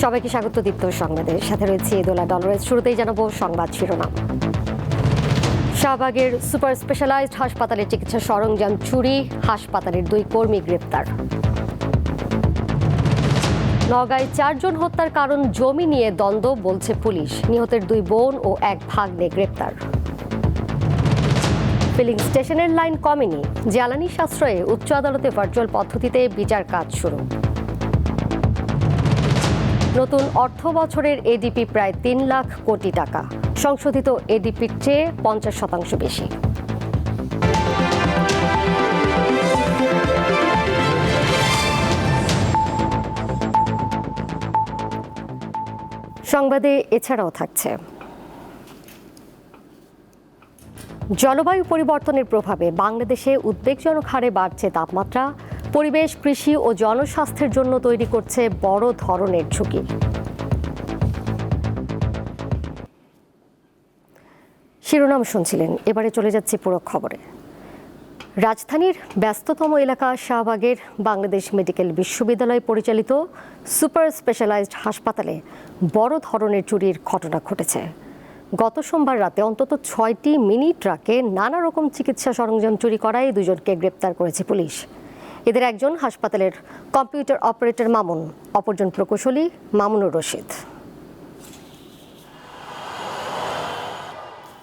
সবাইকে স্বাগত দীপ্ত সংবাদের সাথে রয়েছে দোলা ডলারের। শুরুতেই জানাবো সংবাদ শিরোনাম। শাহবাগের সুপার স্পেশালাইজড হাসপাতালে চিকিৎসা সরঞ্জাম চুরি, হাসপাতালের 2 কর্মী গ্রেপ্তার। নওগাঁয় 4 জন হত্যার কারণ জমি নিয়ে দ্বন্দ্ব বলছে পুলিশ, নিহতের 2 বোন ও 1 ভাগ্নে গ্রেপ্তার। ফিলিং স্টেশনের লাইন কমেনি, জ্বালানি সাশ্রয়ে উচ্চ আদালতে ভার্চুয়াল পদ্ধতিতে বিচার কাজ শুরু। নতুন অর্থ বছরের এডিপি প্রায় 3 লাখ কোটি টাকা, সংশোধিত এডিপির চেয়ে 50% বেশি। সংবাদে এছাড়াও থাকছে জলবায়ু পরিবর্তনের প্রভাবে বাংলাদেশে উদ্বেগজনক হারে বাড়ছে তাপমাত্রা, পরিবেশ, কৃষি ও জনস্বাস্থ্যের জন্য তৈরি করছে বড় ধরনের ঝুঁকি। শিরোনাম শুনছিলেন, এবারে চলে যাচ্ছে পুরো খবরে। রাজধানীর ব্যস্ততম এলাকা শাহবাগের বাংলাদেশ মেডিকেল বিশ্ববিদ্যালয় পরিচালিত সুপার স্পেশালাইজড হাসপাতালে বড় ধরনের চুরির ঘটনা ঘটেছে। গত সোমবার রাতে অন্তত 6টি মিনি ট্রাকে নানা রকম চিকিৎসা সরঞ্জাম চুরি করায় 2 জনকে গ্রেপ্তার করেছে পুলিশ। এদের একজন হাসপাতালের কম্পিউটার অপারেটর মামুন, অপরজন প্রকৌশলী মামুনুর রশিদ।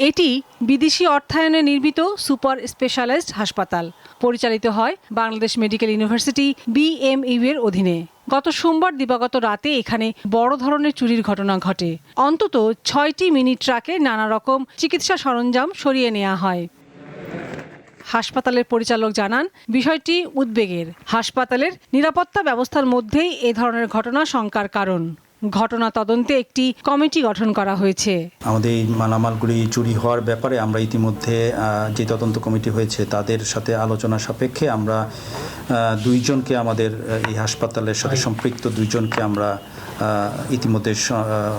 এটি বিদেশি অর্থায়নে নির্মিত সুপার স্পেশালাইজড হাসপাতাল, পরিচালিত হয় বাংলাদেশ মেডিকেল ইউনিভার্সিটি BMU এর অধীনে। গত সোমবার দিবাগত রাতে এখানে বড় ধরনের চুরির ঘটনা ঘটে। অন্তত 6টি মিনি ট্রাকে নানা রকম চিকিৎসা সরঞ্জাম সরিয়ে নেওয়া হয়। হাসপাতালের পরিচালক জানান, বিষয়টি উদ্বেগের। হাসপাতালের নিরাপত্তা ব্যবস্থার মধ্যেই এ ধরনের ঘটনা শঙ্কার কারণ। ঘটনা তদন্তে একটি কমিটি গঠন করা হয়েছে। আমাদের এই মালামালগুলি চুরি হওয়ার ব্যাপারে আমরা ইতিমধ্যে যে তদন্ত কমিটি হয়েছে তাদের সাথে আলোচনা সাপেক্ষে আমরা 2 জনকে, আমাদের এই হাসপাতালের সাথে সম্পৃক্ত 2 জনকে আমরা ইতিমধ্যে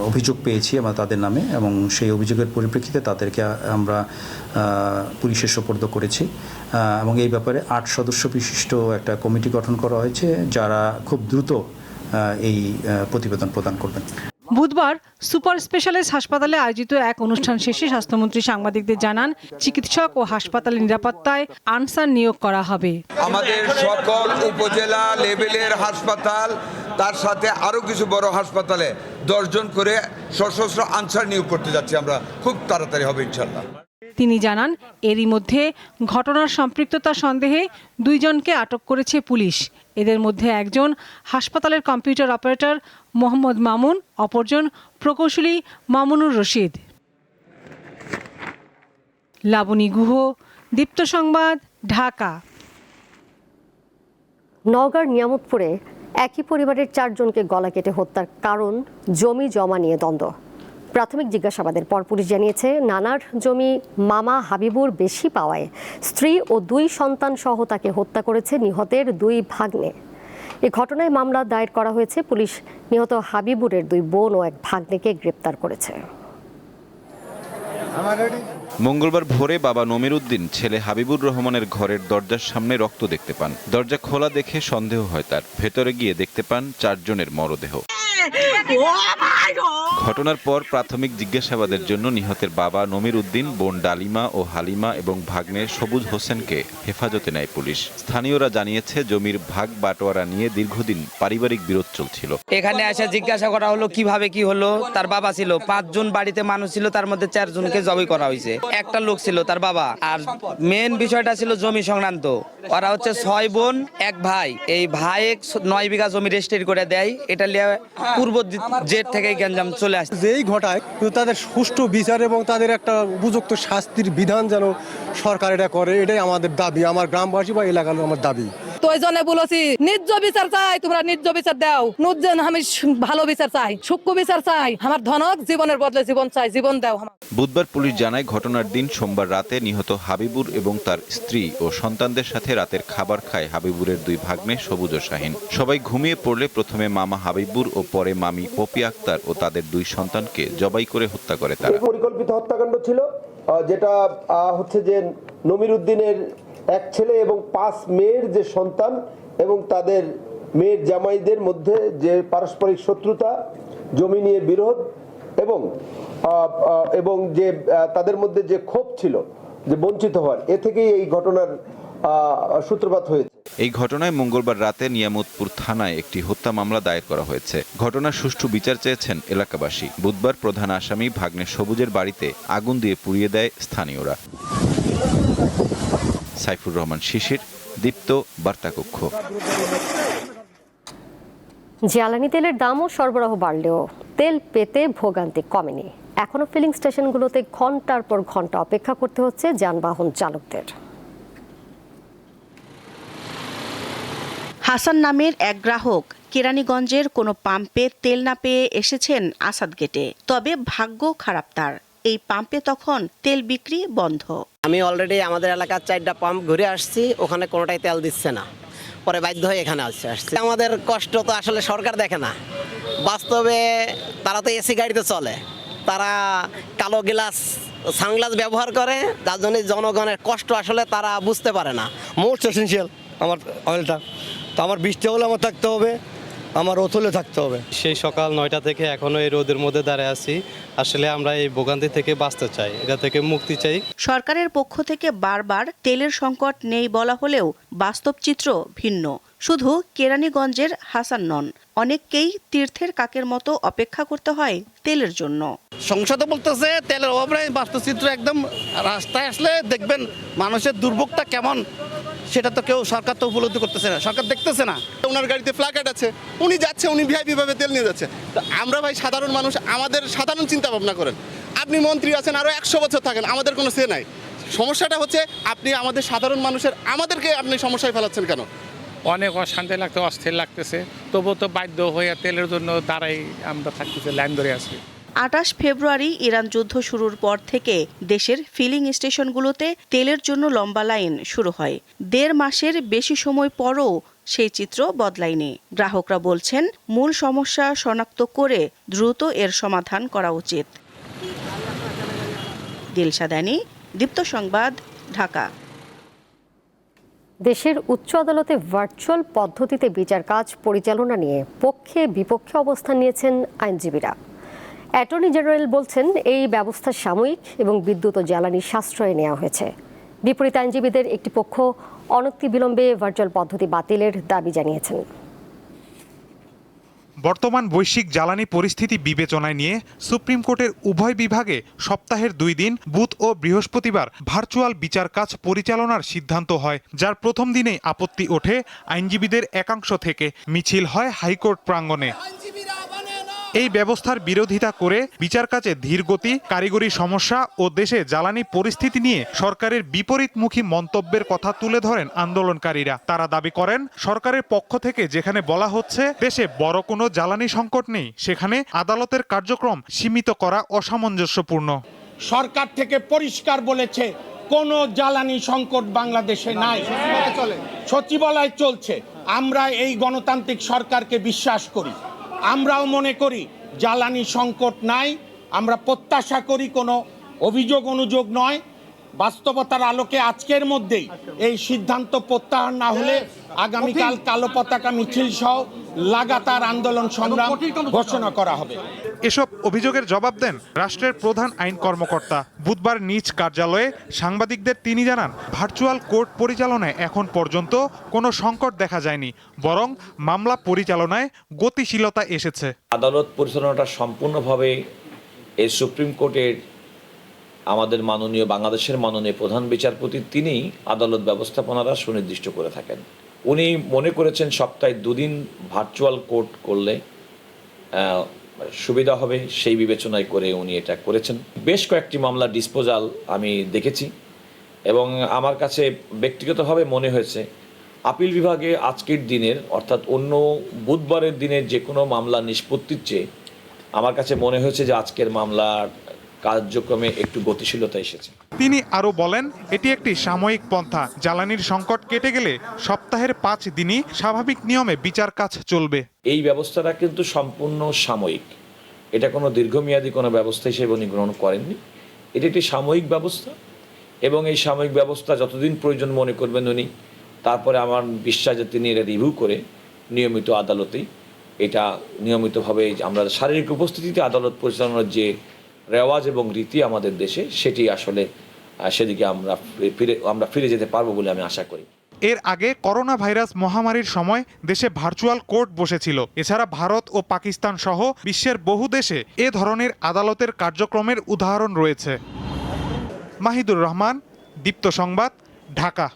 অভিযোগ পেয়েছি আমরা তাদের নামে, এবং সেই অভিযোগের পরিপ্রেক্ষিতে তাদেরকে আমরা পুলিশের সোপর্দ করেছি, এবং এই ব্যাপারে 8 সদস্য বিশিষ্ট একটা কমিটি গঠন করা হয়েছে যারা খুব দ্রুত এই প্রতিবেদন প্রদান করবেন। বুধবার সুপার স্পেশালাইজড হাসপাতালে আয়োজিত এক অনুষ্ঠান শেষে স্বাস্থ্যমন্ত্রী সাংবাদিকদের জানান, চিকিৎসক ও হাসপাতালের নিরাপত্তায় আনসার নিয়োগ করা হবে। আমাদের সকল উপজেলা লেভেলের হাসপাতাল, তার সাথে আরও কিছু বড় হাসপাতালে 10 জন করে সশস্ত্র আনসার নিয়োগ করতে যাচ্ছি আমরা, খুব তাড়াতাড়ি হবে ইনশাল্লাহ। তিনি জানান, এরই মধ্যে ঘটনার সম্পৃক্ততা সন্দেহে 2 জনকে আটক করেছে পুলিশ। এদের মধ্যে একজন হাসপাতালের কম্পিউটার অপারেটর মোহাম্মদ মামুন, অপরজন প্রকৌশলী মামুনুর রশিদ। লাবণী গুহ, দীপ্ত সংবাদ, ঢাকা। নওগাঁর নিয়ামতপুরে একই পরিবারের 4 জনকে গলা কেটে হত্যার কারণ জমি জমা নিয়ে দ্বন্দ্ব। প্রাথমিক জিজ্ঞাসাবাদের পর পুলিশ জানিয়েছে, নানার জমি মামা হাবিবুর বেশি পাওয়ায় স্ত্রী ও 2 সন্তান সহ তাকে হত্যা করেছে নিহতের 2 ভাগ্নে। এ ঘটনায় মামলা দায়ের করা হয়েছে। পুলিশ নিহত হাবিবুরের 2 বোন ও 1 ভাগ্নেকে গ্রেপ্তার করেছে। মঙ্গলবার ভোরে বাবা নমির উদ্দিন ছেলে হাবিবুর রহমানের ঘরের দরজার সামনে রক্ত দেখতে পান। দরজা খোলা দেখে সন্দেহ হয় তার। ভেতরে গিয়ে দেখতে পান 4 জনের মরদেহ। ঘটনার পর প্রাথমিক জিজ্ঞাসাবাদের জন্য নিহতের বাবা নমির উদ্দিন, বোন ডালিমা ও হালিমা এবং ভাগ্নে সবুজ হোসেনকে হেফাজতে নেয় পুলিশ। স্থানীয়রা জানিয়েছে, জমির ভাগ বাটোয়ারা নিয়ে দীর্ঘদিন পারিবারিক বিরোধ চলছিল। এখানে এসে জিজ্ঞাসা করা হলো কিভাবে কি হলো। তার বাবা ছিল, 5 জন বাড়িতে মানুষ ছিল, তার মধ্যে 4 জনকে জবাই করা হয়েছে। একটা লোক ছিল তার বাবা। আর মেন বিষয়টা ছিল জমি সংক্রান্ত। ওরা হচ্ছে 6 বোন 1 ভাই। এই ভাই 9 বিঘা জমি রেজিস্ট্রি করে দেয়। এটা নিয়ে পূর্ব জেট থেকে গ্যাঞ্জাম চলে আসে। যেই ঘটায় তাদের সুষ্ঠু বিচার এবং তাদের একটা উপযুক্ত শাস্তির বিধান যেন সরকার এটা করে, এটাই আমাদের দাবি, আমার গ্রামবাসী বা এলাকার আমার দাবি। তো এই জন্য বলেছি, ন্যায্য বিচার চাই, তোমরা ন্যায্য বিচার দাও। নুজ্জেন আমি ভালো বিচার চাই, সূক্ষ্ম বিচার চাই। আমার ধনক জীবনের বদলে জীবন চাই, জীবন দাও। বুধবার পুলিশ জানায়, ঘটনার দিন সোমবার রাতে নিহত হাবিবুর এবং তার স্ত্রী ও সন্তানদের সাথে রাতের খাবার খায় হাবিবুরের 2 ভাগ্নে সবুজ ও শাহিন। সবাই ঘুমিয়ে পড়লে প্রথমে মামা হাবিবুর ও পরে মামি পপি আক্তার ও তাদের 2 সন্তানকে জবাই করে হত্যা করে তারা। পরিকল্পিত হত্যাকাণ্ড ছিল, যেটা হচ্ছে যে নমির উদ্দিনের 1 ছেলে এবং 5 মেয়ের যে সন্তান এবং তাদের মেয়ের জামাইদের মধ্যে যে পারস্পরিক শত্রুতা জমি নিয়ে বিরোধ এবং যে তাদের মধ্যে যে ক্ষোভ ছিল যে বঞ্চিত হওয়ার, এ থেকেই এই ঘটনার সূত্রপাত হয়েছে। এই ঘটনায় মঙ্গলবার রাতে নিয়ামতপুর থানায় একটি হত্যা মামলা দায়ের করা হয়েছে। ঘটনার সুষ্ঠু বিচার চেয়েছেন এলাকাবাসী। বুধবার প্রধান আসামি ভাগ্নে সবুজের বাড়িতে আগুন দিয়ে পুড়িয়ে দেয় স্থানীয়রা। সাইফুর রহমান শিশির, দীপ্ত, বার্তাকক্ষ। জ্বালানি তেলের দামও সরবরাহ বাড়লেও তেল পেতে ভোগান্তি কমেনি। এখনো ফিলিং স্টেশনগুলোতে ঘন্টার পর ঘন্টা অপেক্ষা করতে হচ্ছে যানবাহন চালকদের। হাসান নামের এক গ্রাহক কেরানীগঞ্জের কোনো পাম্পে তেল না পেয়ে এসেছেন আসাদ গেটে। তবে ভাগ্য খারাপ তার, এই পাম্পে তখন তেল বিক্রি বন্ধ। আমি অলরেডি আমাদের এলাকার 4টা পাম্প ঘুরে আসছি, ওখানে কোনোটাই তেল দিচ্ছে না। পরে বাধ্য হয়ে এখানে আসছি। আমাদের কষ্ট তো আসলে সরকার দেখে না, বাস্তবে তারা তো এসি গাড়িতে চলে, তারা কালো গ্লাস সানগ্লাস ব্যবহার করে, যার জন্য জনগণের কষ্ট আসলে তারা বুঝতে পারে না। মোস্ট এসেন্সিয়াল আমার অয়েলটা, তো আমার বৃষ্টি হলে আমার থাকতে হবে, আমার রোথলে থাকতে হবে। সেই সকাল 9টা থেকে এখনো এই রোদের মধ্যে দাঁড়িয়ে আছি। আসলে আমরা এই ভোগান্তি থেকে বাঁচতে চাই, এটা থেকে মুক্তি চাই। সরকারের পক্ষ থেকে বারবার তেলের সংকট নেই বলা হলেও বাস্তব চিত্র ভিন্ন। শুধু কেরানীগঞ্জের হাসান নন, অনেককেই তীর্থের কাকের মতো অপেক্ষা করতে হয় তেলের জন্য। সংসদে বলতেছে তেলের অভাব নেই, বাস্তব চিত্র একদম রাস্তায় আসলে দেখবেন মানুষের দুর্ভোগটা কেমন, সেটা তো কেউ সরকার তো উপলব্ধি করতেছে না, সরকার দেখতেছে না। ওনার গাড়িতে প্লাকার্ড আছে, উনি যাচ্ছে, উনি ভিআইপি ভাবে তেল নিয়ে যাচ্ছে। তো আমরা ভাই সাধারণ মানুষ, আমাদের সাধারণ চিন্তা ভাবনা করেন। আপনি মন্ত্রী আছেন, আরো 100 বছর থাকেন, আমাদের কোনো সে নাই। সমস্যাটা হচ্ছে আপনি আমাদের সাধারণ মানুষের, আমাদেরকে আপনি সমস্যায় ফেলাচ্ছেন কেন? অনেক অশান্তি লাগতে, অস্থির লাগতেছে, তবুও তো বাধ্য হয়ে তেলের জন্য দাঁড়াই আমরা থাকতেছি, লাইন ধরে আছি। 28 ফেব্রুয়ারি ইরান যুদ্ধ শুরুর পর থেকে দেশের ফিলিং স্টেশনগুলোতে তেলের জন্য লম্বা লাইন শুরু হয়। 1.5 মাসের বেশি সময় পরও সেই চিত্র বদলায়নি। গ্রাহকরা বলছেন মূল সমস্যা শনাক্ত করে দ্রুত এর সমাধান করা উচিত। দিলশা দানি, দীপ্ত সংবাদ, ঢাকা। দেশের উচ্চ আদালতে ভার্চুয়াল পদ্ধতিতে বিচার কাজ পরিচালনা নিয়ে পক্ষে বিপক্ষে অবস্থান নিয়েছেন আইনজীবীরা। অ্যাটর্নি জেনারেল বলছেন এই ব্যবস্থা সাময়িক এবং বিদ্যুৎ ও জ্বালানি সাশ্রয়ে নেওয়া হয়েছে। বিপরীত আইনজীবীদের একটি পক্ষ অনতিবিলম্বে ভার্চুয়াল পদ্ধতি বাতিলের দাবি জানিয়েছেন। বর্তমান বৈশ্বিক জ্বালানি পরিস্থিতি বিবেচনায় নিয়ে সুপ্রিম কোর্টের উভয় বিভাগে সপ্তাহের 2 দিন বুধ ও বৃহস্পতিবার ভার্চুয়াল বিচার কাজ পরিচালনার সিদ্ধান্ত হয়, যার প্রথম দিনেই আপত্তি ওঠে আইনজীবীদের একাংশ থেকে। মিছিল হয় হাইকোর্ট প্রাঙ্গণে। এই ব্যবস্থার বিরোধিতা করে বিচার কাজে ধীরগতি, কারিগরি সমস্যা ও দেশে জ্বালানি পরিস্থিতি নিয়ে সরকারের বিপরীতমুখী মন্তব্যের কথা তুলে ধরেন আন্দোলনকারীরা। তারা দাবি করেন সরকারের পক্ষ থেকে যেখানে বলা হচ্ছে দেশে বড় কোনো জ্বালানি সংকট নেই, সেখানে আদালতের কার্যক্রম সীমিত করা অসামঞ্জস্যপূর্ণ। সরকার থেকে পরিষ্কার বলেছে কোনো জ্বালানি সংকট বাংলাদেশে নাই, সচিবালয় চলছে। আমরা এই গণতান্ত্রিক সরকারকে বিশ্বাস করি, আমরাও মনে করি জ্বালানি সংকট নাই। আমরা প্রত্যাশা করি কোনো অভিযোগ অনুযোগ নয়। বাস্তবতার আলোকে আজকের মধ্যেই এই সিদ্ধান্ত প্রত্যাহার না হলে আগামীকাল কালো পতাকা মিছিল সহ লাগাতার আন্দোলন সংগ্রাম ঘোষণা করা হবে। এসব অভিযোগের জবাব দেন রাষ্ট্রের প্রধান আইন কর্মকর্তা। বুধবার নিজ কার্যালয়ে সাংবাদিকদের তিনি জানান, ভার্চুয়াল কোর্ট পরিচালনায় এখন পর্যন্ত কোনো সংকট দেখা যায়নি, বরং মামলা পরিচালনায় গতিশীলতা এসেছে। আদালত পরিচালনাটা সম্পূর্ণভাবে এই সুপ্রিম কোর্টের আমাদের মাননীয় বাংলাদেশের মাননীয় প্রধান বিচারপতি তিনিই আদালত ব্যবস্থাপনারা সুনির্দিষ্ট করে থাকেন। উনি মনে করেছেন সপ্তাহে 2 দিন ভার্চুয়াল কোর্ট করলে সুবিধা হবে, সেই বিবেচনায় করে উনি এটা করেছেন। বেশ কয়েকটি মামলা ডিসপোজাল আমি দেখেছি এবং আমার কাছে ব্যক্তিগতভাবে মনে হয়েছে আপিল বিভাগে আজকের দিনের অর্থাৎ অন্য বুধবারের দিনের যে কোনো মামলা নিষ্পত্তির চেয়ে আমার কাছে মনে হয়েছে যে আজকের মামলার কার্যক্রমে একটু গতিশীলতা এসেছে। তিনি আরো বলেন, এটি একটি সাময়িক পন্থা। জ্বালানির সংকট কেটে গেলে সপ্তাহের 5 দিনই স্বাভাবিক নিয়মে বিচার কাজ চলবে। এই ব্যবস্থাটা কিন্তু সম্পূর্ণ সাময়িক, এটা কোনো দীর্ঘমেয়াদী কোনো ব্যবস্থা হিসেবে উনি গ্রহণ করেননি। এটি একটি সাময়িক ব্যবস্থা এবং এই সাময়িক ব্যবস্থা যতদিন প্রয়োজন মনে করবেন উনি, তারপরে আমার বিশ্বাস যে তিনি এটা রিভিউ করে নিয়মিত আদালতেই এটা নিয়মিতভাবে আমরা শারীরিক উপস্থিতিতে আদালত পরিচালনার যে রেওয়াজ এবং রীতি আমাদের দেশে সেটি আসলে সেদিকে আমরা ফিরে যেতে পারবো বলে আমি আশা করি। এর আগে করোনা ভাইরাস মহামারীর সময় দেশে ভার্চুয়াল কোর্ট বসেছিল। এছাড়া ভারত ও পাকিস্তান সহ বিশ্বের বহু দেশে এ ধরনের আদালতের কার্যক্রমের উদাহরণ রয়েছে। মাহিদুর রহমান, দীপ্ত সংবাদ, ঢাকা।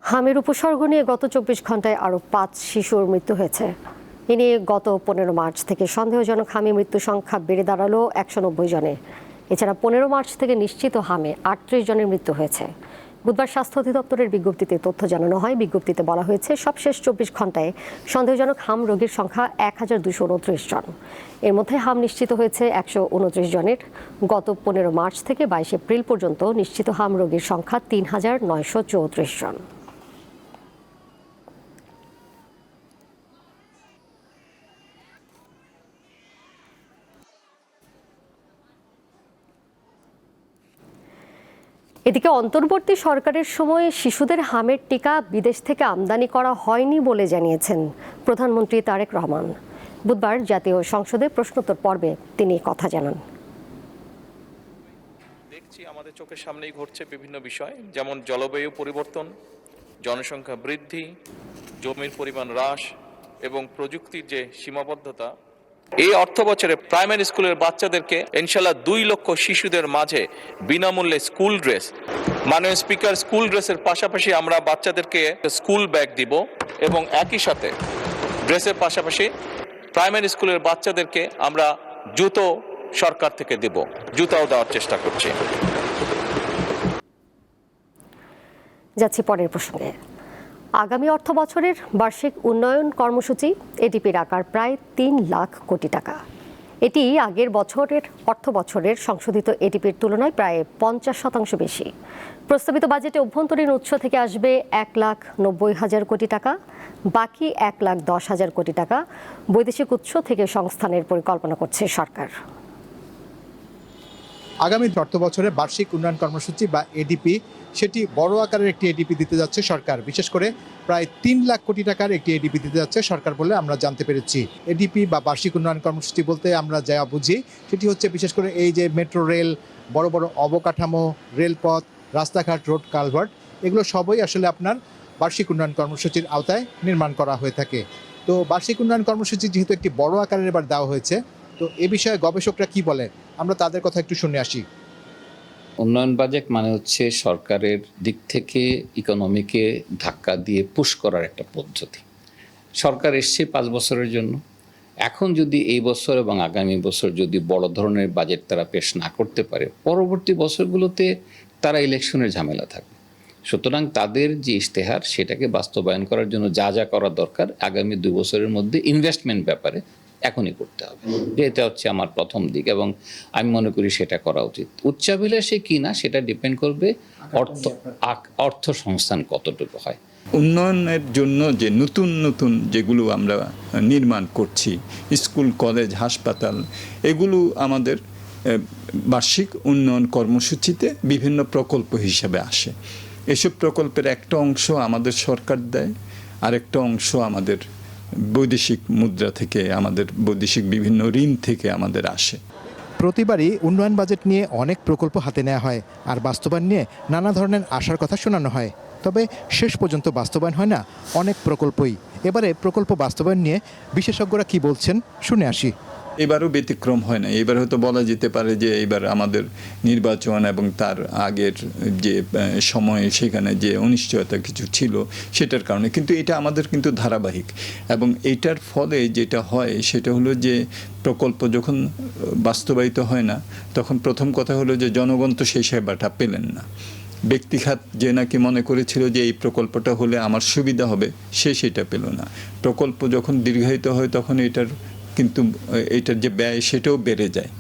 হামের উপসর্গ নিয়ে গত 24 ঘন্টায় আরও 5 শিশুর মৃত্যু হয়েছে। এ নিয়ে গত 15 মার্চ থেকে সন্দেহজনক হামি মৃত্যু সংখ্যা বেড়ে দাঁড়ালো 190 জনে। এছাড়া 15 মার্চ থেকে নিশ্চিত হামে 38 জনের মৃত্যু হয়েছে। বুধবার স্বাস্থ্য অধিদপ্তরের বিজ্ঞপ্তিতে তথ্য জানানো হয়। বিজ্ঞপ্তিতে বলা হয়েছে সবশেষ 24 ঘন্টায় সন্দেহজনক হাম রোগীর সংখ্যা 1229 জন। এর মধ্যে হাম নিশ্চিত হয়েছে 129 জনের। গত 15 মার্চ থেকে 22 এপ্রিল পর্যন্ত নিশ্চিত হাম রোগীর সংখ্যা 3934 জন। এদিকে অন্তর্বর্তী সরকারের সময় শিশুদের হামের টিকা বিদেশ থেকে আমদানি করা হয়নি বলে জানিয়েছেন প্রধানমন্ত্রী তারেক রহমান। বুধবার জাতীয় সংসদে প্রশ্নোত্তর পর্বে তিনি কথা জানান। দেখছি আমাদের চোখের সামনেই ঘটছে বিভিন্ন বিষয়, যেমন জলবায়ু পরিবর্তন, জনসংখ্যা বৃদ্ধি, জমির পরিমাণ হ্রাস এবং প্রযুক্তির যে সীমাবদ্ধতা। এই অর্থ বছরে প্রাইমারি স্কুলের বাচ্চাদেরকে ইনশাল্লাহ 2 লক্ষ শিশুদের মাঝে বিনামূল্যে স্কুল ড্রেস, মাননীয় স্পিকার, স্কুল ড্রেসের পাশাপাশি আমরা বাচ্চাদেরকে স্কুল ব্যাগ দিব এবং একই সাথে ড্রেসের পাশাপাশি প্রাইমারি স্কুলের বাচ্চাদেরকে আমরা জুতো সরকার থেকে দেব, জুতাও দেওয়ার চেষ্টা করছি। যাচ্ছি পরের প্রসঙ্গে। আগামী অর্থ বছরের বার্ষিক উন্নয়ন কর্মসূচি এডিপির আকার প্রায় 3 লাখ কোটি টাকা। এটি আগের বছরের অর্থ বছরের সংশোধিত এডিপির তুলনায় প্রায় 50% বেশি। প্রস্তাবিত বাজেটে অভ্যন্তরীণ উৎস থেকে আসবে 1,90,000 কোটি টাকা, বাকি 1,10,000 কোটি টাকা বৈদেশিক উৎস থেকে সংস্থানের পরিকল্পনা করছে সরকার। আগামী অর্থ বছরে বার্ষিক উন্নয়ন কর্মসূচি বা এডিপি, সেটি বড় আকারের একটি এডিপি দিতে যাচ্ছে সরকার। বিশেষ করে প্রায় 3 লাখ কোটি টাকার একটি এডিপি দিতে যাচ্ছে সরকার বলে আমরা জানতে পেরেছি। এডিপি বা বার্ষিক উন্নয়ন কর্মসূচি বলতে আমরা যা বুঝি সেটি হচ্ছে বিশেষ করে এই যে মেট্রো রেল, বড় বড় অবকাঠামো, রেলপথ, রাস্তাঘাট, রোড কালভার্ট, এগুলো সবই আসলে আপনার বার্ষিক উন্নয়ন কর্মসূচির আওতায় নির্মাণ করা হয়ে থাকে। তো বার্ষিক উন্নয়ন কর্মসূচি যেহেতু একটি বড় আকারের এবার দেওয়া হয়েছে, তো এ বিষয়ে গবেষকরা কি বলে আমরা তাদের কথা একটু শুনে আসি। উন্নয়ন বাজেট মানে হচ্ছে সরকারের দিক থেকে ইকোনমিকে ধাক্কা দিয়ে পুশ করার একটা পদ্ধতি। সরকার এসছে 5 বছরের জন্য। এখন যদি এই বছর এবং আগামী বছর যদি বড় ধরনের বাজেট তারা পেশ না করতে পারে, পরবর্তী বছরগুলোতে তারা ইলেকশনের ঝামেলা থাকবে। সুতরাং তাদের যে ইশতেহার সেটাকে বাস্তবায়ন করার জন্য যা যা করা দরকার আগামী 2 বছরের মধ্যে ইনভেস্টমেন্ট ব্যাপারে এখনই করতে হবে। এটা হচ্ছে আমার প্রথম দিক এবং আমি মনে করি সেটা করা উচিত। উচ্চাভিলাষী কি না সেটা ডিপেন্ড করবে অর্থ সংস্থান কতটুকু হয়। উন্নয়নের জন্য যে নতুন নতুন যেগুলো আমরা নির্মাণ করছি, স্কুল, কলেজ, হাসপাতাল, এগুলো আমাদের বার্ষিক উন্নয়ন কর্মসূচিতে বিভিন্ন প্রকল্প হিসেবে আসে। এসব প্রকল্পের একটা অংশ আমাদের সরকার দেয়, আরেকটা অংশ আমাদের বৈদেশিক মুদ্রা থেকে, আমাদের বৈদেশিক বিভিন্ন ঋণ থেকে আমাদের আসে। প্রতিবারই উন্নয়ন বাজেট নিয়ে অনেক প্রকল্প হাতে নেওয়া হয় আর বাস্তবায়ন নিয়ে নানা ধরনের আশার কথা শোনানো হয়, তবে শেষ পর্যন্ত বাস্তবায়ন হয় না অনেক প্রকল্পই। এবারে প্রকল্প বাস্তবায়ন নিয়ে বিশেষজ্ঞরা কি বলছেন শুনে আসি। এবারও ব্যতিক্রম হয় না। এবার হয়তো বলা যেতে পারে যে এবার আমাদের নির্বাচন এবং তার আগের যে সময় সেখানে যে অনিশ্চয়তা কিছু ছিল সেটার কারণে, কিন্তু এটা আমাদের কিন্তু ধারাবাহিক এবং এইটার ফলে যেটা হয় সেটা হলো যে প্রকল্প যখন বাস্তবায়িত হয় না তখন প্রথম কথা হলো যে জনগণ তো সেই সেবাটা পেলেন না। ব্যক্তিখাত যে নাকি মনে করেছিল যে এই প্রকল্পটা হলে আমার সুবিধা হবে, সেটা পেল না। প্রকল্প যখন দীর্ঘায়িত হয় তখন এটার যে ব্যয় সেটাও বেড়ে যায়।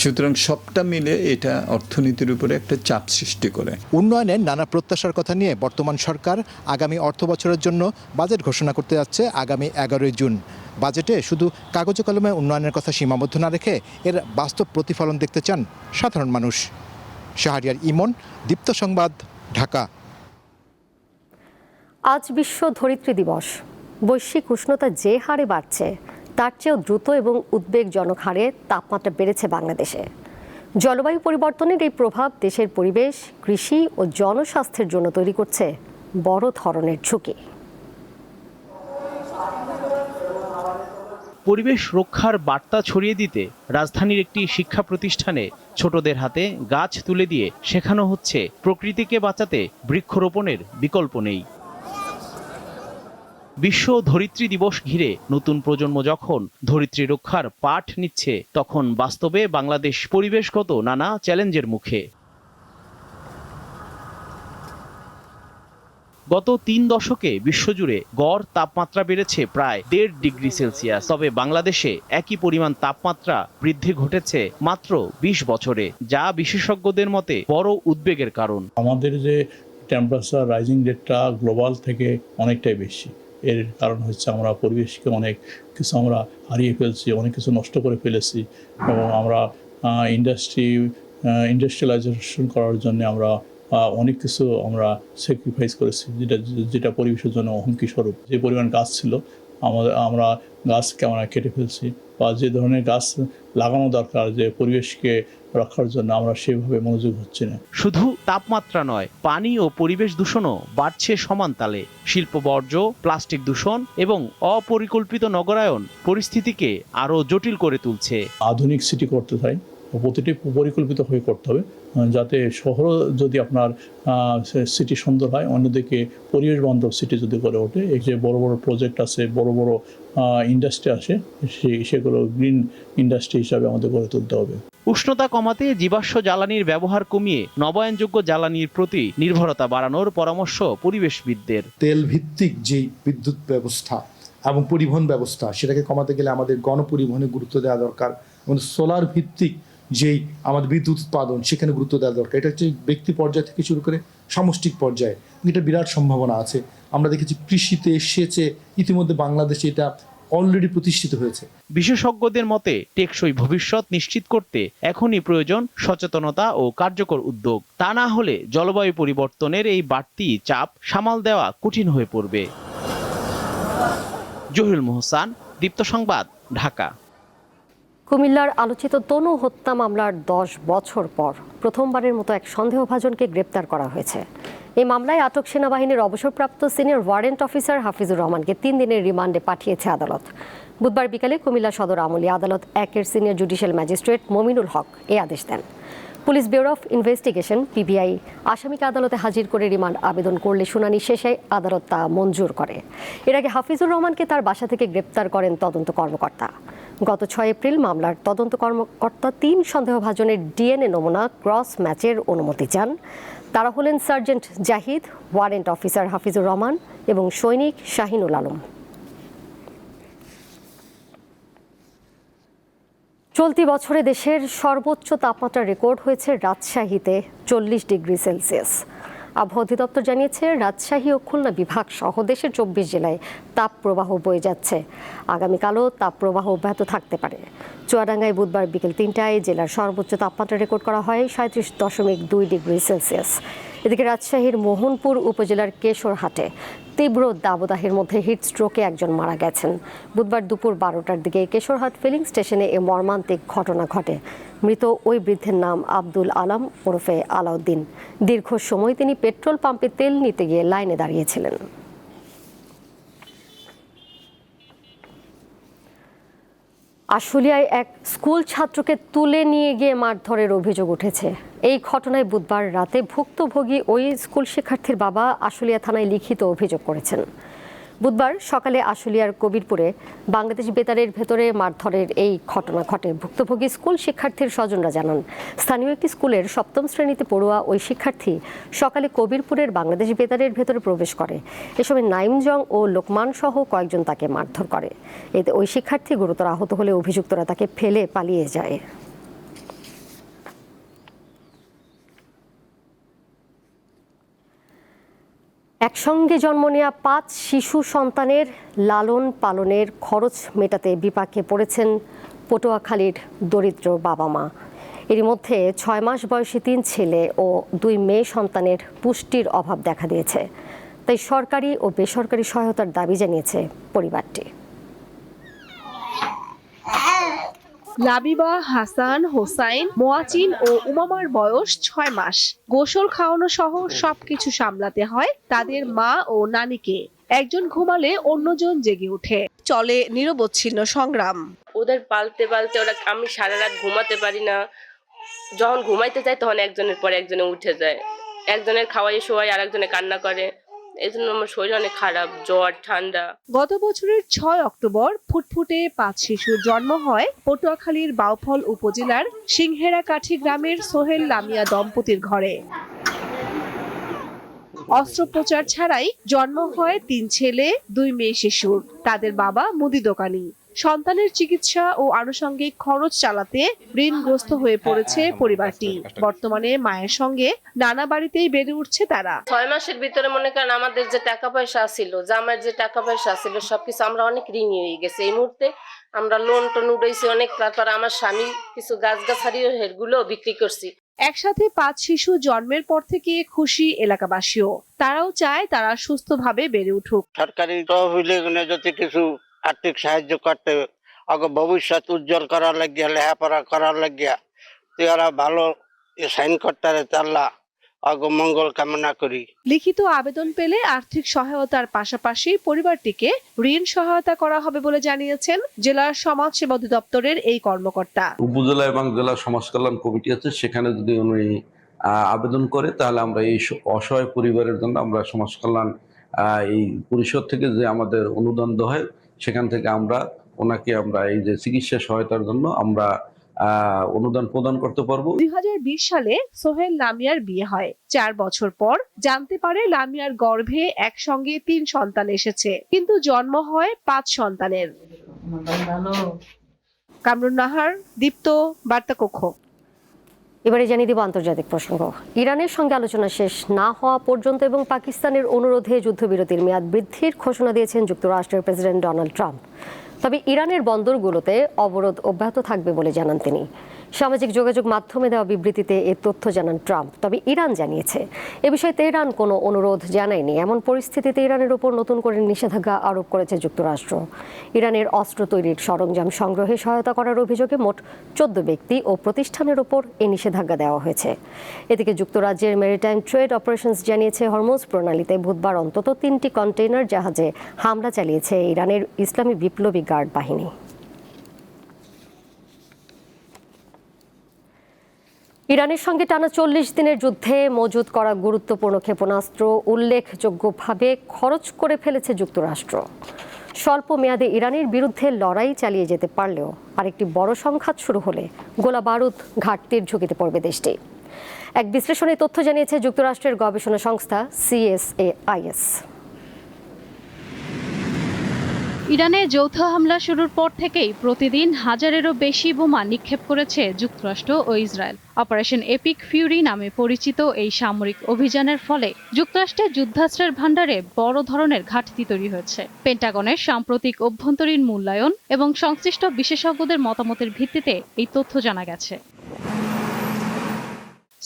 সুতরাং সবটা মিলে এটা অর্থনীতির উপরে একটা চাপ সৃষ্টি করে। উন্নয়নের নানা প্রত্যাশার কথা নিয়ে বর্তমান সরকার আগামী অর্থ বছরের জন্য বাজেট ঘোষণা করতে যাচ্ছে আগামী 11 জুন। বাজেটে শুধু কাগজে কলমে উন্নয়নের কথা সীমাবদ্ধ না রেখে এর বাস্তব প্রতিফলন দেখতে চান সাধারণ মানুষ। শাহরিয়ার ইমন, দীপ্ত সংবাদ, ঢাকা। আজ বিশ্ব ধরিত্রী দিবস। বৈশ্বিক উষ্ণতা যে হারে বাড়ছে তার চেয়েও দ্রুত এবং উদ্বেগজনক হারে তাপমাত্রা বেড়েছে বাংলাদেশে। জলবায়ু পরিবর্তনের এই প্রভাব দেশের পরিবেশ, কৃষি ও জনস্বাস্থ্যের জন্য তৈরি করছে বড় ধরনের ঝুঁকি। পরিবেশ রক্ষার বার্তা ছড়িয়ে দিতে রাজধানীর একটি শিক্ষা প্রতিষ্ঠানে ছোটদের হাতে গাছ তুলে দিয়ে শেখানো হচ্ছে প্রকৃতিকে বাঁচাতে বৃক্ষরোপণের বিকল্প নেই। বিশ্ব ধরিত্রী দিবস ঘিরে নতুন প্রজন্ম যখন ধরিত্রী রক্ষার পাঠ নিচ্ছে, তখন বাস্তবে বাংলাদেশ পরিবেশগত নানা চ্যালেঞ্জের মুখে। গত ৩ দশকে বিশ্বজুড়ে গড় তাপমাত্রা বেড়েছে প্রায় ১.৫ ডিগ্রি সেলসিয়াস। তবে বাংলাদেশে একই পরিমাণ তাপমাত্রা বৃদ্ধি ঘটেছে মাত্র ২০ বছরে, যা বিশেষজ্ঞদের মতে বড় উদ্বেগের কারণ। আমাদের যে টেম্পারেচার রাইজিং রেটটা গ্লোবাল থেকে অনেকটাই বেশি। এর কারণ হচ্ছে আমরা পরিবেশকে অনেক কিছু আমরা হারিয়ে ফেলছি, অনেক কিছু নষ্ট করে ফেলেছি এবং আমরা ইন্ডাস্ট্রিয়ালাইজেশন করার জন্য আমরা অনেক কিছু আমরা স্যাক্রিফাইস করেছি, যেটা পরিবেশের জন্য হুমকি স্বরূপ। যে পরিমাণ গাছ ছিল আমরা গাছকে আমরা কেটে ফেলছি, বা যে ধরনের গাছ লাগানো দরকার যে পরিবেশকে রক্ষার জন্য আমরা সেভাবে মনোযোগ হচ্ছে না। শুধু তাপমাত্রা নয়, পানি ও পরিবেশ দূষণও বাড়ছে সমান তালে। শিল্প বর্জ্য, প্লাস্টিক দূষণ এবং অপরিকল্পিত নগরায়ন পরিস্থিতিকে আরও জটিল করে তুলছে। আধুনিক সিটি করতে চাই, প্রতিটি পরিকল্পিত হয়ে করতে হবে, যাতে শহর যদি আপনার সিটি সুন্দর হয়, অন্যদিকে পরিবেশ বান্ধব সিটি যদি গড়ে ওঠে। এই যে বড় বড় প্রজেক্ট আছে, বড় বড় ইন্ডাস্ট্রি আসে, সেগুলো গ্রিন ইন্ডাস্ট্রি হিসাবে আমাদের গড়ে তুলতে হবে। উষ্ণতা কমাতে জীবাশ্ম জ্বালানির ব্যবহার কমিয়ে নবায়নযোগ্য জ্বালানির প্রতি নির্ভরতা বাড়ানোর পরামর্শ পরিবেশবিদদের। তেল ভিত্তিক যে বিদ্যুৎ ব্যবস্থা এবং পরিবহন ব্যবস্থা, সেটাকে কমাতে গেলে আমাদের গণপরিবহনে গুরুত্ব দেওয়া দরকার, এবং সোলার ভিত্তিক যেই আমাদের বিদ্যুৎ উৎপাদন, সেখানে গুরুত্ব দেওয়া দরকার। এটা হচ্ছে ব্যক্তি পর্যায় থেকে শুরু করে সামষ্টিক পর্যায়ে এটা বিরাট সম্ভাবনা আছে। আমরা দেখেছি কৃষিতে, সেচে ইতিমধ্যে বাংলাদেশে এটা অলরেডি প্রতিষ্ঠিত হয়েছে। বিশেষজ্ঞদের মতে টেকসই ভবিষ্যৎ নিশ্চিত করতে এখনই প্রয়োজন সচেতনতা ও কার্যকর উদ্যোগ। তা না হলে জলবায়ু পরিবর্তনের এই বাড়তি চাপ সামাল দেওয়া কঠিন হয়ে পড়বে। জহিরুল মোহসান, দীপ্ত সংবাদ, ঢাকা। কুমিল্লার আলোচিত তনু হত্যা মামলার 10 বছর পর প্রথমবারের মতো এক সন্দেহভাজনকে গ্রেপ্তার করা হয়েছে। এই মামলায় আটক সেনাবাহিনীর অবসরপ্রাপ্ত সিনিয়র ওয়ারেন্ট অফিসার হাফিজুর রহমানকে 3 দিনের রিমান্ডে পাঠিয়েছে আদালত। বুধবার বিকালে কুমিল্লা সদর আমলি আদালত 1-এর senior judicial magistrate Mominul Haque এই আদেশ দেন। Police bureau of investigation PBI আসামিকে আদালতে হাজির করে রিমান্ড আবেদন করলে শুনানি শেষে আদালত তা মঞ্জুর করে। এর আগে হাফিজুর রহমানকে তার বাসা থেকে গ্রেপ্তার করেন তদন্ত কর্মকর্তা। গত 6 এপ্রিল মামলার তদন্ত কর্মকর্তা 3 সন্দেহভাজনের ডিএনএ নমুনা ক্রস ম্যাচের অনুমতি চান। তারা হলেন sergeant Zahid, warrant officer Hafizur Rahman এবং সৈনিক শাহিনুল আলম। চলতি বছরে দেশের সর্বোচ্চ তাপমাত্রা রেকর্ড হয়েছে রাজশাহীতে 40 ডিগ্রি সেলসিয়াস। আবহাওয়া অধিদপ্তর জানিয়েছে, রাজশাহী ও খুলনা বিভাগ সহ দেশের 24 জেলায় তাপপ্রবাহ বয়ে যাচ্ছে। আগামীকালও তাপপ্রবাহ অব্যাহত থাকতে পারে। চুয়াডাঙ্গায় বুধবার বিকেল 3টায় জেলার সর্বোচ্চ তাপমাত্রা রেকর্ড করা হয় 37.2 ডিগ্রি সেলসিয়াস। এদিকে রাজশাহীর মোহনপুর উপজেলার কেশরহাটে তীব্র দাবদাহের মধ্যে হিটস্ট্রোকে একজন মারা গেছেন। বুধবার দুপুর 12টার দিকে কেশরহাট ফিলিং স্টেশনে এ মর্মান্তিক ঘটনা ঘটে। মৃত ওই বৃদ্ধের নাম আব্দুল আলম ওরফে আলাউদ্দিন। দীর্ঘ সময় তিনি পেট্রোল পাম্পে তেল নিতে গিয়ে লাইনে দাঁড়িয়েছিলেন। আশুলিয়ায় এক স্কুল ছাত্রকে তুলে নিয়ে গিয়ে মারধরের অভিযোগ উঠেছে। এই ঘটনায় বুধবার রাতে ভুক্তভোগী ওই স্কুল শিক্ষার্থীর বাবা আশুলিয়া থানায় লিখিত অভিযোগ করেছেন। বুধবার সকালে আশুলিয়ার কবিরপুরে বাংলাদেশ বেতারের ভেতরে মারধরের এই ঘটনা ঘটে। ভুক্তভোগী স্কুল শিক্ষার্থীর স্বজনরা জানান, স্থানীয় একটি স্কুলের 7ম শ্রেণীতে পড়ুয়া ওই শিক্ষার্থী সকালে কবিরপুরের বাংলাদেশ বেতারের ভেতরে প্রবেশ করে। এ সময় নাইম জং ও লোকমান সহ কয়েকজন তাকে মারধর করে। এতে ওই শিক্ষার্থী গুরুতর আহত হলে অভিযুক্তরা তাকে ফেলে পালিয়ে যায়। একসঙ্গে জন্ম নেওয়া 5 শিশু সন্তানের লালন পালনের খরচ মেটাতে বিপাকে পড়েছেন পটুয়াখালীর দরিদ্র বাবা মা। এরই মধ্যে 6 মাস বয়সী 3 ছেলে ও 2 মেয়ে সন্তানের পুষ্টির অভাব দেখা দিয়েছে। তাই সরকারি ও বেসরকারি সহায়তার দাবি জানিয়েছে পরিবারটি। লাবিবা, হাসান, হোসাইন, মোয়াচিন ও উমামার বয়স 6 মাস। গোসল খাওয়ানো সহ সবকিছু সামলাতে হয় তাদের মা ও নানিকে। একজন ঘুমালে অন্যজন জেগে ওঠে। চলে নিরবচ্ছিন্ন সংগ্রাম। ওদের পালতে পালতে আমি সারা রাত ঘুমাতে পারি না। যখন ঘুমাইতে যাই তখন একজনের পর একজনে উঠে যায়, একজনের খাওয়াই শোয়াই আর একজনে কান্না করে। এই জন্য আমার শরীর অনেক খারাপ, জ্বর, ঠান্ডা। গত বছরের 6 অক্টোবর ফুটফুটে 5 শিশুর জন্ম হয় পটুয়াখালীর বাউফল উপজেলার সিংহেরাকাঠি গ্রামের সোহেল লামিয়া দম্পতির ঘরে। অস্ত্রোপচার ছাড়াই জন্ম হয় 3 ছেলে 2 মেয়ে শিশুর। তাদের বাবা মুদি দোকানি। সন্তানের চিকিৎসা ও আনুষঙ্গিক খরচ চালাতে ঋণগ্রস্ত হয়ে পড়েছে পরিবারটি। বর্তমানে মায়ের সঙ্গে নানা বাড়িতেই বেড়ে উঠছে তারা। 6 মাসের ভিতরে মনে করেন আমাদের যে টাকা পয়সা ছিল, জামার যে টাকা পয়সা ছিল, সবকিছু আমরা অনেক ঋণী হয়ে গেছে। এই মুহূর্তে আমরা লোন টোন উঠাইছি অনেক। তারপর আমার স্বামী কিছু গাছগাছালি হেরগুলো বিক্রি করছি। একসাথে 5 শিশু জন্মের পর থেকে খুশি এলাকাবাসীও। তারাও চায় তারা সুস্থভাবে বেড়ে উঠুক। সরকারি তহবিলে যদি কিছু আর্থিক সাহায্য করতে, ভবিষ্যৎ উজ্জ্বল করার লাগিয়া, লেখাপড়া করার লাগিয়া তারা ভালো সাইন করতে আল্লাহ মঙ্গল কামনা করি। লিখিত আবেদন পেলে আর্থিক সহায়তার পাশাপাশি পরিবারটিকে ঋণ সহায়তা করা হবে বলে জানিয়েছেন জেলার সমাজ সেবা অধিদপ্তরের এই কর্মকর্তা। উপজেলা এবং জেলা সমাজ কল্যাণ কমিটি আছে, সেখানে যদি উনি আবেদন করে তাহলে আমরা এই অসহায় পরিবারের জন্য আমরা সমাজ কল্যাণ এই পরিষদ থেকে যে আমাদের অনুদান দেওয়া হয় সেখান থেকে ওনাকে এই যে চিকিৎসা সহায়তার জন্য আমরা অনুদান প্রদান করতে পারবো। 2020 সালে সোহেল লামিয়ার বিয়ে হয়। 4 বছর পর জানতে পারে লামিয়ার গর্ভে একসঙ্গে 3 সন্তান এসেছে, কিন্তু জন্ম হয় 5 সন্তানের। কামরুন নাহার, দীপ্ত, বার্তা কক্ষ। এবারে জানিয়ে দিব আন্তর্জাতিক প্রসঙ্গ। ইরানের সঙ্গে আলোচনা শেষ না হওয়া পর্যন্ত এবং পাকিস্তানের অনুরোধে যুদ্ধবিরতির মেয়াদ বৃদ্ধির ঘোষণা দিয়েছেন যুক্তরাষ্ট্রের প্রেসিডেন্ট ডোনাল্ড ট্রাম্প। তবে ইরানের বন্দরগুলোতে অবরোধ অব্যাহত থাকবে বলে জানান তিনি। সামাজিক যোগাযোগ মাধ্যমে দেওয়া বিবৃতিতে এ তথ্য জানান ট্রাম্প। তবে ইরান জানিয়েছে এ বিষয়ে তেহরান কোনো অনুরোধ জানায়নি। এমন পরিস্থিতিতে ইরানের উপর নতুন করে নিষেধাজ্ঞা আরোপ করেছে যুক্তরাষ্ট্র। ইরানের অস্ত্র তৈরির সরঞ্জাম সংগ্রহে সহায়তা করার অভিযোগে মোট 14 ব্যক্তি ও প্রতিষ্ঠানের উপর এই নিষেধাজ্ঞা দেওয়া হয়েছে। এদিকে যুক্তরাজ্যের মেরিটাইম ট্রেড অপারেশনস জানিয়েছে হরমুজ প্রণালীতে বুধবার অন্তত 3টি কন্টেইনার জাহাজে হামলা চালিয়েছে ইরানের ইসলামী বিপ্লবী গার্ড বাহিনী। ইরানের সঙ্গে টানা 40 দিনের যুদ্ধে মজুত করা গুরুত্বপূর্ণ ক্ষেপণাস্ত্র উল্লেখযোগ্যভাবে খরচ করে ফেলেছে যুক্তরাষ্ট্র। স্বল্প মেয়াদে ইরানের বিরুদ্ধে লড়াই চালিয়ে যেতে পারলেও আরেকটি বড় সংঘাত শুরু হলে গোলা বারুদ ঘাটতির ঝুঁকিতে পড়বে দেশটি। এক বিশ্লেষণে তথ্য জানিয়েছে যুক্তরাষ্ট্রের গবেষণা সংস্থা CSAIS। ইরানে যৌথ হামলা শুরুর পর থেকেই প্রতিদিন হাজারেরও বেশি বোমা নিক্ষেপ করেছে যুক্তরাষ্ট্র ও ইসরায়েল। অপারেশন এপিক ফিউরি নামে পরিচিত এই সামরিক অভিযানের ফলে যুক্তরাষ্ট্রের যুদ্ধাস্ত্রের ভাণ্ডারে বড় ধরনের ঘাটতি তৈরি হয়েছে। পেন্টাগনের সাম্প্রতিক অভ্যন্তরীণ মূল্যায়ন এবং সংশ্লিষ্ট বিশেষজ্ঞদের মতামতের ভিত্তিতে এই তথ্য জানা গেছে।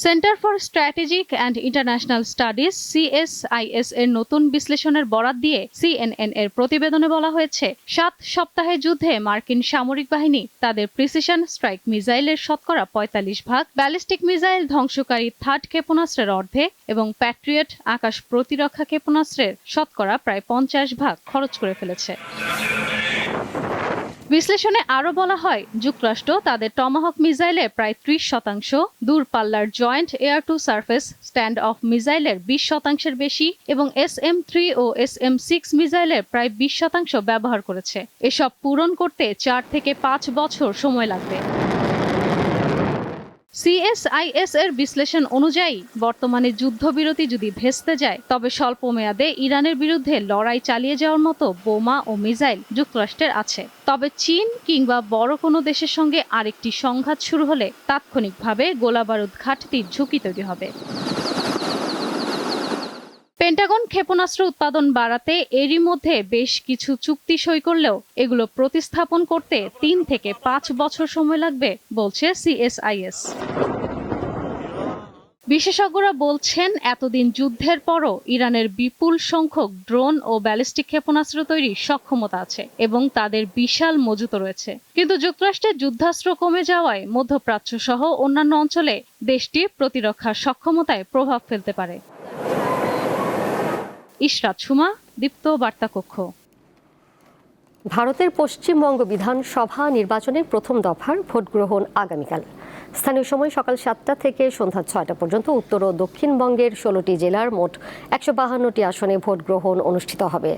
Centre for strategic and international studies CSIS এর নতুন বিশ্লেষণের বরাত দিয়ে CNN এর প্রতিবেদনে বলা হয়েছে 7 সপ্তাহের যুদ্ধে মার্কিন সামরিক বাহিনী তাদের প্রিসিশন স্ট্রাইক মিসাইলের শতকরা 45%, ব্যালিস্টিক মিসাইল ধ্বংসকারী থার্ড ক্ষেপণাস্ত্রের অর্ধেক এবং প্যাট্রিয়ট আকাশ প্রতিরক্ষা ক্ষেপণাস্ত্রের শতকরা প্রায় 50% খরচ করে ফেলেছে। বিশ্লেষণে আরও বলা হয় যুক্তরাষ্ট্র তাদের টমাহক মিসাইলে প্রায় 30%, দূরপাল্লার joint air to surface stand off মিসাইলের 20% বেশি এবং SM-3 ও SM-6 মিসাইলের প্রায় 20% ব্যবহার করেছে। এসব পূরণ করতে 4 থেকে 5 বছর সময় লাগবে। CSIS এর বিশ্লেষণ অনুযায়ী বর্তমানে যুদ্ধবিরতি যদি ভেস্তে যায় তবে স্বল্প মেয়াদে ইরানের বিরুদ্ধে লড়াই চালিয়ে যাওয়ার মতো বোমা ও মিসাইল যুক্তরাষ্ট্রের আছে। তবে চীন কিংবা বড় কোনো দেশের সঙ্গে আরেকটি সংঘাত শুরু হলে তাৎক্ষণিকভাবে গোলাবারুদ ঘাটতির ঝুঁকি তৈরি হবে। পেন্টাগন ক্ষেপণাস্ত্র উৎপাদন বাড়াতে এরই মধ্যে বেশ কিছু চুক্তি সই করলেও এগুলো প্রতিস্থাপন করতে 3 থেকে 5 বছর সময় লাগবে বলছে CSIS। বিশেষজ্ঞরা বলছেন এতদিন যুদ্ধের পরও ইরানের বিপুল সংখ্যক ড্রোন ও ব্যালিস্টিক ক্ষেপণাস্ত্র তৈরির সক্ষমতা আছে এবং তাদের বিশাল মজুত রয়েছে। কিন্তু যুক্তরাষ্ট্রের যুদ্ধাস্ত্র কমে যাওয়ায় মধ্যপ্রাচ্য সহ অন্যান্য অঞ্চলে দেশটি প্রতিরক্ষা সক্ষমতায় প্রভাব ফেলতে পারে। ইশরাত সুমা, দীপ্ত বার্তা কক্ষ। ভারতের পশ্চিমবঙ্গ বিধানসভা নির্বাচনের প্রথম দফার ভোট গ্রহণ আগামীকাল। স্থানীয় সময় সকাল 7টা থেকে সন্ধ্যা 6টা পর্যন্ত উত্তর ও দক্ষিণবঙ্গের 16টি জেলার মোট 152টি আসনে ভোট গ্রহণ অনুষ্ঠিত হবে।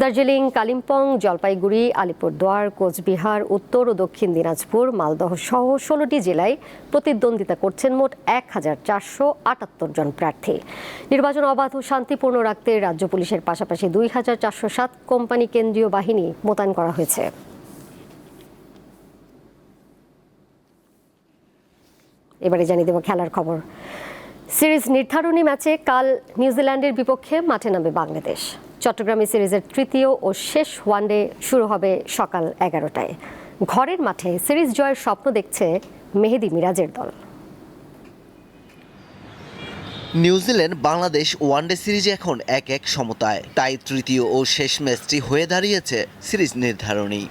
দার্জিলিং, কালিম্পং, জলপাইগুড়ি, আলিপুরদুয়ার, কোচবিহার, উত্তর ও দক্ষিণ দিনাজপুর, মালদহ সহ 16টি জেলায় প্রতিদ্বন্দ্বিতা করছেন মোট 1478 জন প্রার্থী। নির্বাচন অবাধ ও শান্তিপূর্ণ রাখতে রাজ্য পুলিশের পাশাপাশি 2407 কোম্পানি কেন্দ্রীয় বাহিনী মোতায়েন করা হয়েছে। এবারে জানিয়ে দেব খেলার খবর। সিরিজ নির্ধারণী ম্যাচে কাল নিউজিল্যান্ডের বিপক্ষে মাঠে নামবে বাংলাদেশ। চট্টগ্রামে সিরিজের তৃতীয় ও শেষ ওয়ানডে শুরু হবে সকাল 11টায়। ঘরের মাঠে সিরিজ জয়ের স্বপ্ন দেখছে মেহেদী মিরাজের দল। নিউজিল্যান্ড বাংলাদেশ ওয়ানডে সিরিজে এখন 1-1 সমতায়, তাই তৃতীয় ও শেষ ম্যাচটি হয়ে দাঁড়িয়েছে সিরিজ নির্ধারণী।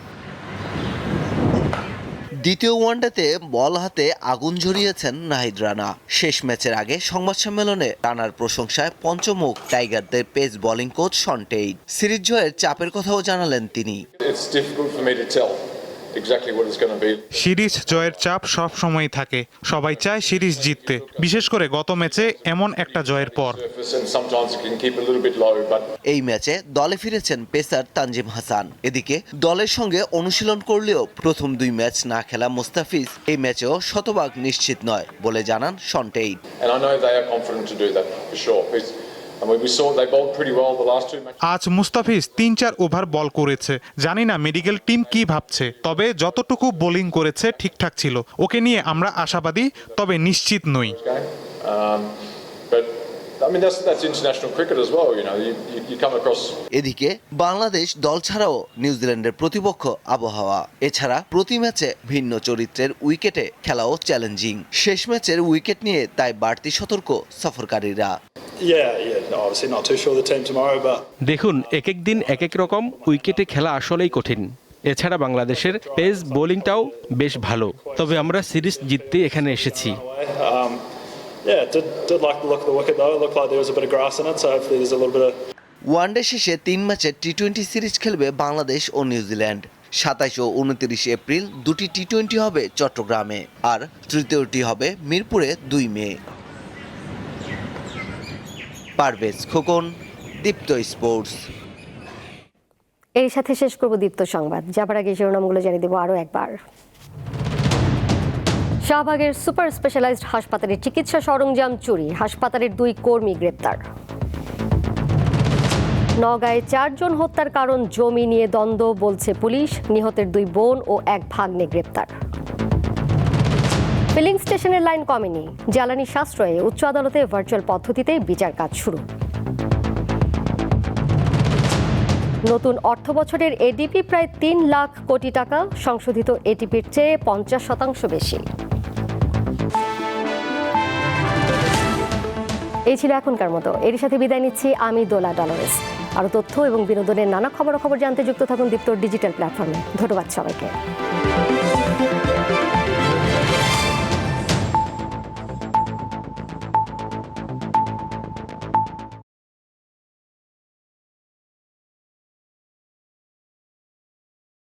দ্বিতীয় ওয়ানডেতে বল হাতে আগুন ঝরিয়েছেন নাহিদ রানা। শেষ ম্যাচের আগে সংবাদ সম্মেলনে রানার প্রশংসায় পঞ্চমুখ টাইগারদের pace bowling coach Shaun Tait. Series জয়ের চাপের কথাও জানালেন তিনি। সিরিজ জয়ের চাপ সব সময়ই থাকে, সবাই চায় সিরিজ জিততে, বিশেষ করে গত ম্যাচে এমন একটা জয়ের পর। এই ম্যাচে দলে ফিরেছেন পেসার তানজিম হাসান। এদিকে দলের সঙ্গে অনুশীলন করলেও প্রথম 2 ম্যাচ না খেলা মুস্তাফিজ এই ম্যাচেও শতভাগ নিশ্চিত নয় বলে জানান শন টেইট। আজ মুস্তাফিজ 3-4 ওভার বল করেছে, জানি না মেডিকেল টিম কি ভাবছে, তবে যতটুকু বোলিং করেছে ঠিকঠাক ছিল। ওকে নিয়ে আমরা আশাবাদী, তবে নিশ্চিত নই। এদিকে বাংলাদেশ দল ছাড়াও নিউজিল্যান্ডের প্রতিপক্ষ আবহাওয়া। এছাড়া প্রতি ম্যাচে ভিন্ন চরিত্রের উইকেটে খেলাও চ্যালেঞ্জিং। শেষ ম্যাচের উইকেট নিয়ে তাই বাড়তি সতর্ক সফরকারীরা। দেখুন, এক এক দিন এক এক রকম, উইকেটে খেলা আসলেই কঠিন। এছাড়া বাংলাদেশের পেস বোলিংটাও বেশ ভালো, তবে আমরা সিরিজ জিততে এখানে এসেছি। ওয়ানডে শেষে 3 ম্যাচের টি-20 সিরিজ খেলবে বাংলাদেশ ও নিউজিল্যান্ড। 27 ও 29 এপ্রিল 2টি টি-20 হবে চট্টগ্রামে, আর তৃতীয়টি হবে মিরপুরে 2 মে। পারভেজ খোকন, দীপ্ত স্পোর্টস। এর সাথে শেষ করব দীপ্ত সংবাদ। যাবার আগে শিরোনামগুলো জানিয়ে দেব আরও একবার। শাহবাগের সুপার স্পেশালাইজড হাসপাতালে চিকিৎসা সরঞ্জাম চুরি, হাসপাতালের 2 কর্মী গ্রেপ্তার। নওগাঁয় 4 জন হত্যার কারণ জমি নিয়ে দ্বন্দ্ব বলছে পুলিশ, নিহতের 2 বোন ও 1 ভাগ্নে গ্রেপ্তার। ফিলিং স্টেশনের লাইন কমেনি, জ্বালানি সাশ্রয়ে উচ্চ আদালতে ভার্চুয়াল পদ্ধতিতে বিচার কাজ শুরু। নতুন অর্থ বছরের এডিপি প্রায় 3 লাখ কোটি টাকা, সংশোধিত এটিপির চেয়ে 50% বেশি। এই ছিল এখনকার মতো। এর সাথে বিদায় নিচ্ছি আমি দোলা ডলরেস। আরও তথ্য এবং বিনোদনের নানা খবরাখবর জানতে যুক্ত থাকুন দীপ্তর ডিজিটাল প্ল্যাটফর্মে। ধন্যবাদ সবাইকে।